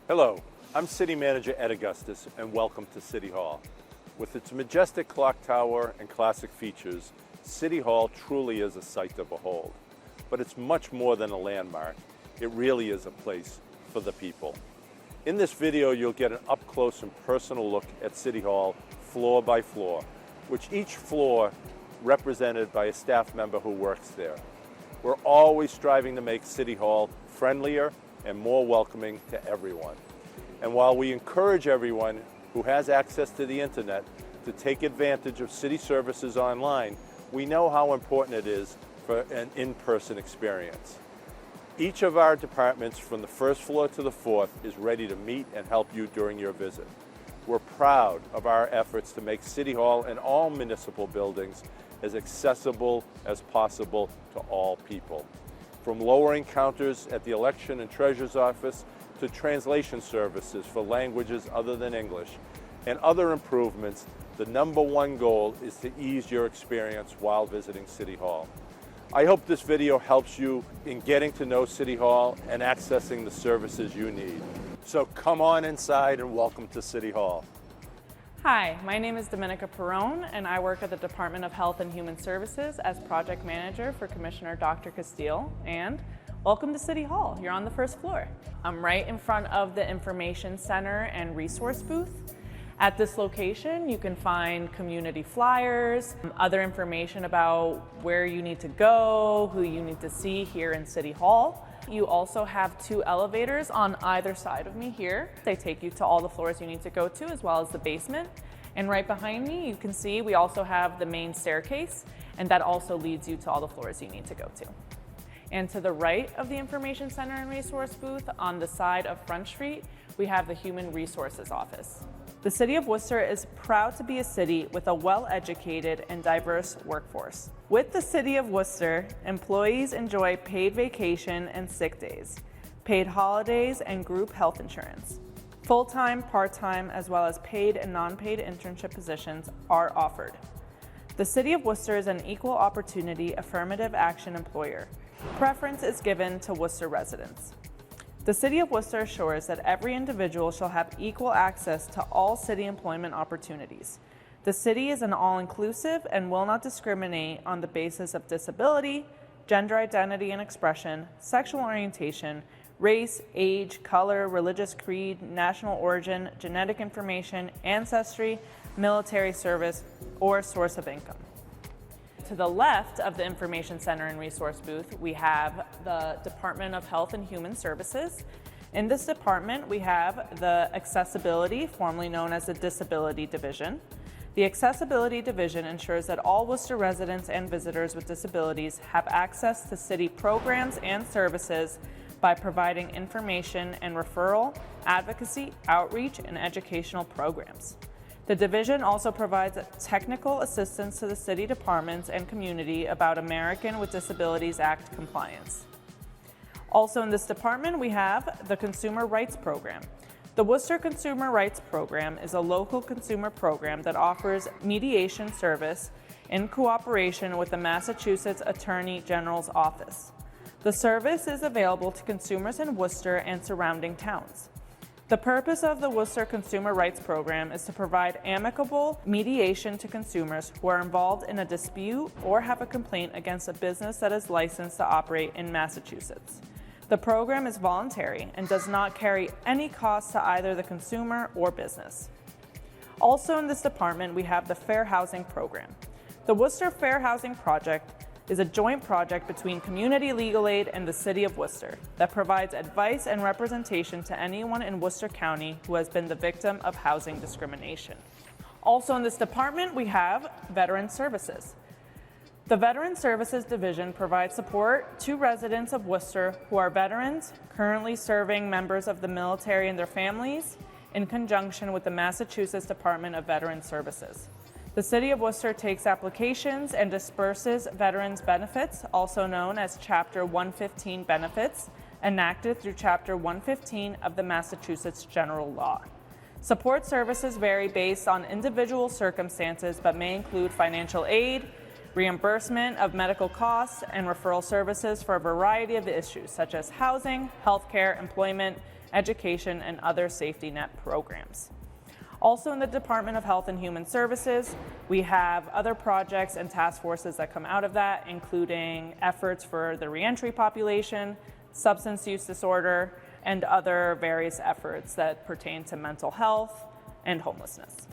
Hello, I'm City Manager Ed Augustus, and welcome to City Hall. With its majestic clock tower and classic features, City Hall truly is a sight to behold. But it's much more than a landmark. It really is a place for the people. In this video, you'll get an up-close and personal look at City Hall, floor by floor, which each floor represented by a staff member who works there. We're always striving to make City Hall friendlier and more welcoming to everyone. And while we encourage everyone who has access to the internet to take advantage of city services online, we know how important it is for an in-person experience. Each of our departments from the first floor to the fourth is ready to meet and help you during your visit. We're proud of our efforts to make City Hall and all municipal buildings as accessible as possible to all people. From lowering counters at the election and treasurer's office to translation services for languages other than English and other improvements, the #1 goal is to ease your experience while visiting City Hall. I hope this video helps you in getting to know City Hall and accessing the services you need. So come on inside and welcome to City Hall. Hi, my name is Dominica Perrone, and I work at the Department of Health and Human Services as Project Manager for Commissioner Dr. Castile, and welcome to City Hall. You're on the first floor. I'm right in front of the Information Center and Resource Booth. At this location, you can find community flyers, other information about where you need to go, who you need to see here in City Hall. You also have 2 elevators on either side of me here. They take you to all the floors you need to go to, as well as the basement. And right behind me, you can see we also have the main staircase, and that also leads you to all the floors you need to go to. And to the right of the Information Center and Resource Booth, on the side of Front Street, we have the Human Resources Office. The City of Worcester is proud to be a city with a well-educated and diverse workforce. With the City of Worcester, employees enjoy paid vacation and sick days, paid holidays, and group health insurance. Full-time, part-time, as well as paid and non-paid internship positions are offered. The City of Worcester is an equal opportunity affirmative action employer. Preference is given to Worcester residents. The City of Worcester assures that every individual shall have equal access to all city employment opportunities. The city is an all-inclusive and will not discriminate on the basis of disability, gender identity and expression, sexual orientation, race, age, color, religious creed, national origin, genetic information, ancestry, military service, or source of income. To the left of the Information Center and Resource Booth, we have the Department of Health and Human Services. In this department, we have the Accessibility, formerly known as the Disability Division. The Accessibility Division ensures that all Worcester residents and visitors with disabilities have access to city programs and services by providing information and referral, advocacy, outreach, and educational programs. The division also provides technical assistance to the city departments and community about American with Disabilities Act compliance. Also in this department, we have the Consumer Rights Program. The Worcester Consumer Rights Program is a local consumer program that offers mediation service in cooperation with the Massachusetts Attorney General's Office. The service is available to consumers in Worcester and surrounding towns. The purpose of the Worcester Consumer Rights Program is to provide amicable mediation to consumers who are involved in a dispute or have a complaint against a business that is licensed to operate in Massachusetts. The program is voluntary and does not carry any cost to either the consumer or business. Also in this department, we have the Fair Housing Program. The Worcester Fair Housing Project is a joint project between Community Legal Aid and the City of Worcester that provides advice and representation to anyone in Worcester County who has been the victim of housing discrimination. Also in this department, we have Veteran Services. The Veteran Services Division provides support to residents of Worcester who are veterans currently serving members of the military and their families in conjunction with the Massachusetts Department of Veteran Services. The City of Worcester takes applications and disperses veterans' benefits, also known as Chapter 115 benefits, enacted through Chapter 115 of the Massachusetts General Law. Support services vary based on individual circumstances, but may include financial aid, reimbursement of medical costs, and referral services for a variety of issues such as housing, healthcare, employment, education, and other safety net programs. Also in the Department of Health and Human Services, we have other projects and task forces that come out of that, including efforts for the reentry population, substance use disorder, and other various efforts that pertain to mental health and homelessness.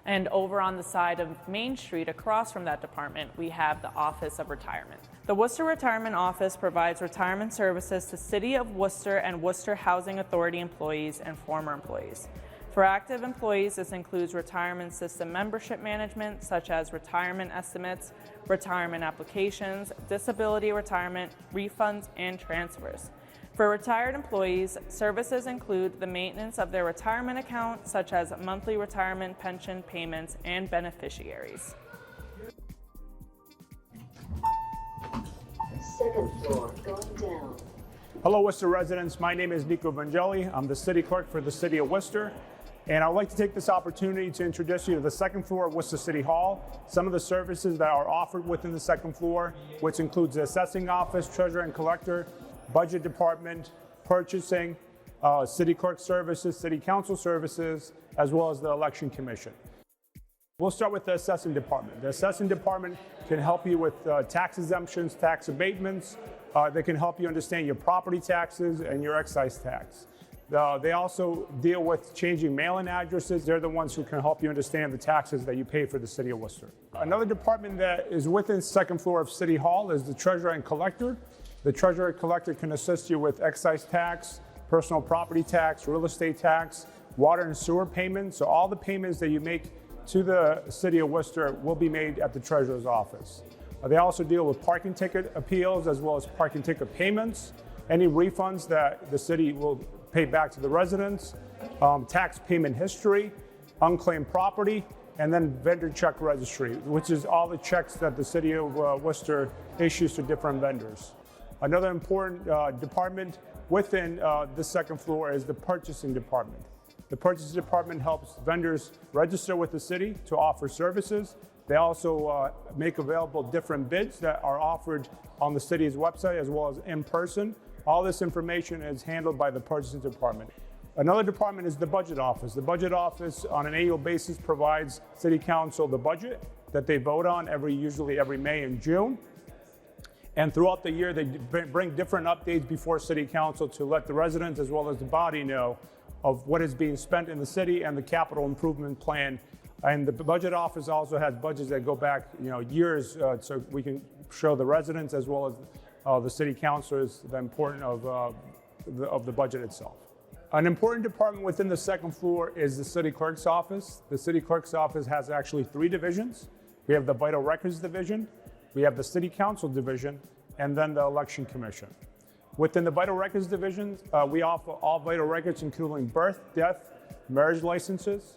And over on the side of Main Street, across from that department, we have the Office of Retirement. The Worcester Retirement Office provides retirement services to City of Worcester and Worcester Housing Authority employees and former employees. For active employees, this includes retirement system membership management, such as retirement estimates, retirement applications, disability retirement, refunds, and transfers. For retired employees, services include the maintenance of their retirement account, such as monthly retirement pension payments and beneficiaries. Second floor, going down. Hello, Worcester residents. My name is Nico Vangeli. I'm the City Clerk for the City of Worcester. And I would like to take this opportunity to introduce you to the second floor of Worcester City Hall, some of the services that are offered within the second floor, which includes the assessing office, treasurer and collector, budget department, purchasing, city clerk services, city council services, as well as the election commission. We'll start with the assessing department. The assessing department can help you with tax exemptions, tax abatements. They can help you understand your property taxes and your excise tax. They also deal with changing mailing addresses. They're the ones who can help you understand the taxes that you pay for the City of Worcester. Another department that is within the second floor of City Hall is the treasurer and collector. The treasurer and collector can assist you with excise tax, personal property tax, real estate tax, water and sewer payments. So all the payments that you make to the City of Worcester will be made at the treasurer's office. They also deal with parking ticket appeals as well as parking ticket payments, any refunds that the city will pay back to the residents, tax payment history, unclaimed property, and then vendor check registry, which is all the checks that the City of Worcester issues to different vendors. Another important department within the second floor is the purchasing department. The purchasing department helps vendors register with the city to offer services. They also make available different bids that are offered on the city's website as well as in person. All this information is handled by the purchasing department. Another department is the budget office. The budget office on an annual basis provides City Council the budget that they vote on usually every May and June. And throughout the year, they bring different updates before City Council to let the residents as well as the body know of what is being spent in the city and the capital improvement plan. And the budget office also has budgets that go back years, so we can show the residents as well as the city councilors the importance of the budget itself. An important department within the second floor is the city clerk's office. The city clerk's office has actually 3 divisions. We have the vital records division, we have the city council division, and then the election commission. Within the vital records division, we offer all vital records including birth, death, marriage licenses.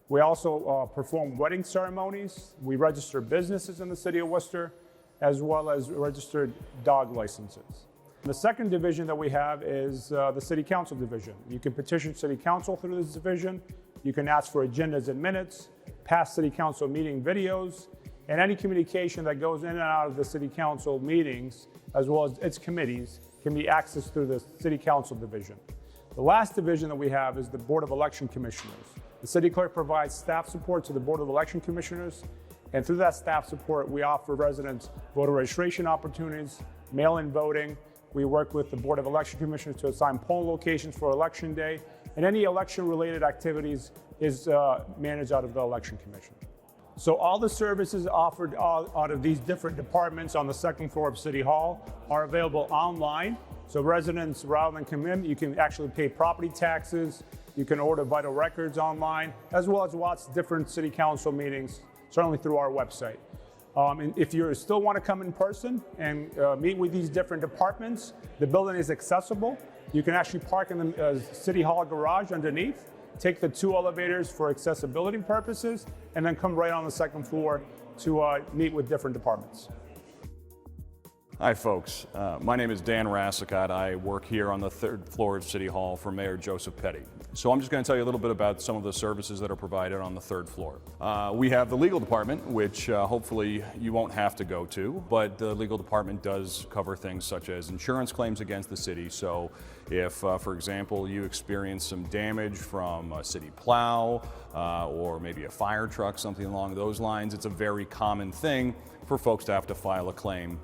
We also perform wedding ceremonies. We register businesses in the City of Worcester, as well as registered dog licenses. The second division that we have is the City Council division. You can petition City Council through this division. You can ask for agendas and minutes, past City Council meeting videos, and any communication that goes in and out of the City Council meetings, as well as its committees, can be accessed through the City Council division. The last division that we have is the Board of Election Commissioners. The City Clerk provides staff support to the Board of Election Commissioners, and through that staff support, we offer residents voter registration opportunities, mail-in voting. We work with the Board of Election Commissioners to assign polling locations for Election Day, and any election-related activities is managed out of the Election Commission. So all the services offered out of these different departments on the second floor of City Hall are available online. So residents, rather than come in, you can actually pay property taxes, you can order vital records online, as well as watch different City Council meetings, certainly through our website. And if you still want to come in person and meet with these different departments, the building is accessible. You can actually park in the City Hall garage underneath, take the 2 elevators for accessibility purposes, and then come right on the second floor to meet with different departments. Hi folks, my name is Dan Rassicott. I work here on the 3rd floor of City Hall for Mayor Joseph Petty. So I'm just going to tell you a little bit about some of the services that are provided on the third floor. We have the legal department, which hopefully you won't have to go to, but the legal department does cover things such as insurance claims against the city. So if, for example, you experience some damage from a city plow or maybe a fire truck, something along those lines, it's a very common thing for folks to have to file a claim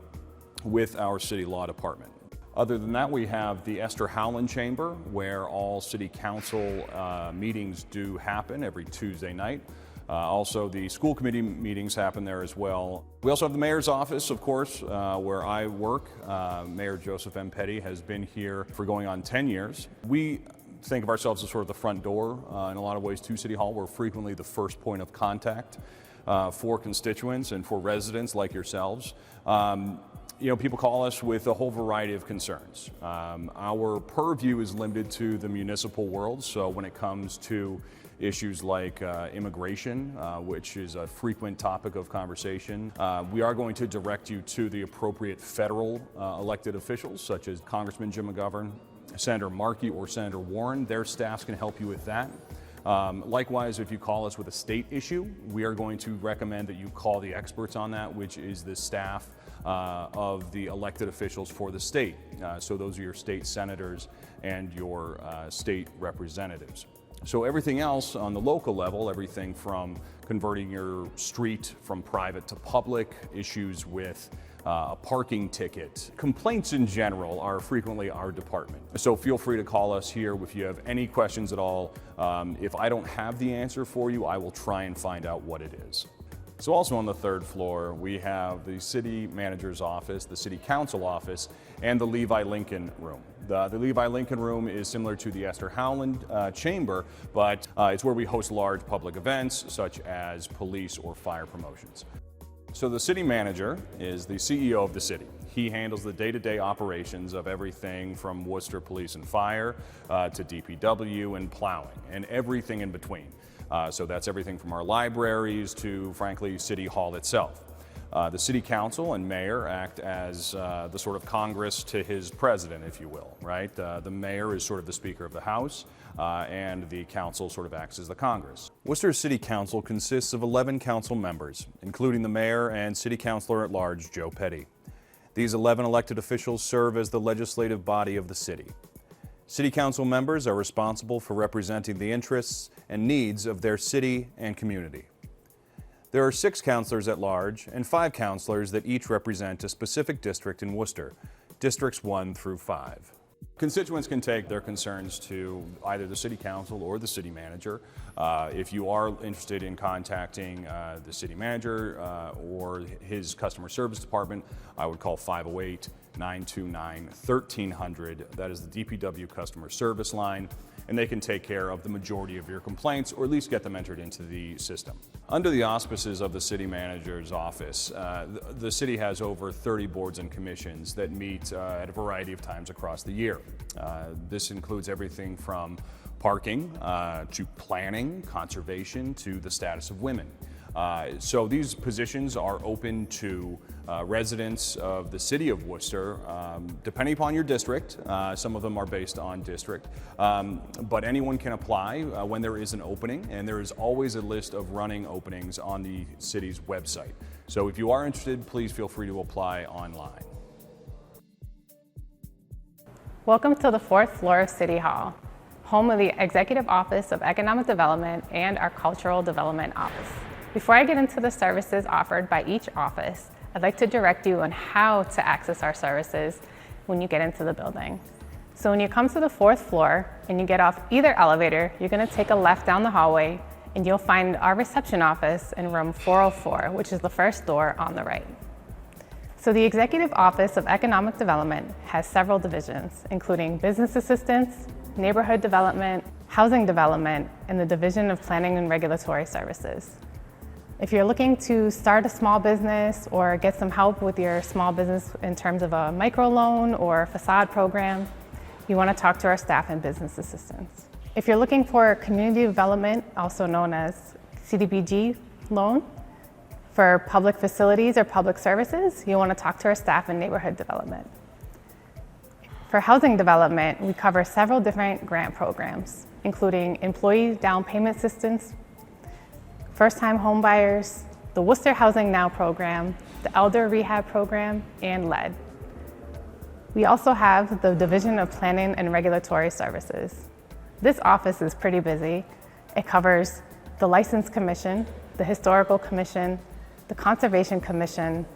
with our city law department. Other than that, we have the Esther Howland Chamber, where all city council meetings do happen every Tuesday night. Also, the school committee meetings happen there as well. We also have the mayor's office, of course, where I work. Mayor Joseph M. Petty has been here for going on 10 years. We think of ourselves as sort of the front door in a lot of ways to City Hall. We're frequently the first point of contact for constituents and for residents like yourselves. People call us with a whole variety of concerns. Our purview is limited to the municipal world, so when it comes to issues like immigration, which is a frequent topic of conversation, we are going to direct you to the appropriate federal elected officials, such as Congressman Jim McGovern, Senator Markey, or Senator Warren. Their staffs can help you with that. Likewise, if you call us with a state issue, we are going to recommend that you call the experts on that, which is the staff of the elected officials for the state. So those are your state senators and your state representatives. So everything else on the local level, everything from converting your street from private to public, issues with a parking ticket, complaints in general are frequently our department. So feel free to call us here if you have any questions at all. If I don't have the answer for you, I will try and find out what it is. So also on the third floor, we have the city manager's office, the city council office, and the Levi Lincoln room. The Levi Lincoln room is similar to the Esther Howland chamber, but it's where we host large public events such as police or fire promotions. So the city manager is the CEO of the city. He handles the day-to-day operations of everything from Worcester Police and Fire to DPW and plowing and everything in between. So that's everything from our libraries to, frankly, City Hall itself. The City Council and Mayor act as the sort of Congress to his president, if you will, right? The Mayor is sort of the Speaker of the House, and the Council sort of acts as the Congress. Worcester City Council consists of 11 council members, including the Mayor and City Councilor at Large, Joe Petty. These 11 elected officials serve as the legislative body of the city. City Council members are responsible for representing the interests and needs of their city and community. There are 6 councilors at large and 5 councilors that each represent a specific district in Worcester, districts 1 through 5. Constituents can take their concerns to either the city council or the city manager. If you are interested in contacting the city manager or his customer service department, I would call 508-929-1300. That is the DPW customer service line, and they can take care of the majority of your complaints or at least get them entered into the system. Under the auspices of the city manager's office, the city has over 30 boards and commissions that meet at a variety of times across the year. This includes everything from parking to planning, conservation, to the status of women. So these positions are open to residents of the City of Worcester, depending upon your district. Some of them are based on district, but anyone can apply when there is an opening, and there is always a list of running openings on the city's website. So if you are interested, please feel free to apply online. Welcome to the 4th floor of City Hall, home of the Executive Office of Economic Development and our Cultural Development Office. Before I get into the services offered by each office, I'd like to direct you on how to access our services when you get into the building. So when you come to the 4th floor and you get off either elevator, you're going to take a left down the hallway and you'll find our reception office in room 404, which is the first door on the right. So the Executive Office of Economic Development has several divisions, including business assistance, neighborhood development, housing development, and the Division of Planning and Regulatory Services. If you're looking to start a small business or get some help with your small business in terms of a microloan or facade program, you want to talk to our staff and business assistants. If you're looking for community development, also known as CDBG loan, for public facilities or public services, you want to talk to our staff in neighborhood development. For housing development, we cover several different grant programs, including employee down payment assistance, first-time homebuyers, the Worcester Housing Now program, the Elder Rehab program, and LED. We also have the Division of Planning and Regulatory Services. This office is pretty busy. It covers the License Commission, the Historical Commission, the Conservation Commission,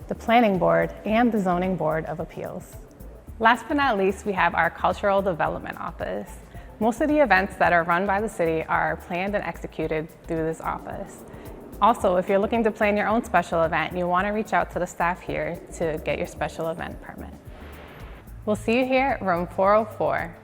the Planning Board, and the Zoning Board of Appeals. Last but not least, we have our Cultural Development Office. Most of the events that are run by the city are planned and executed through this office. Also, if you're looking to plan your own special event, you want to reach out to the staff here to get your special event permit. We'll see you here at room 404.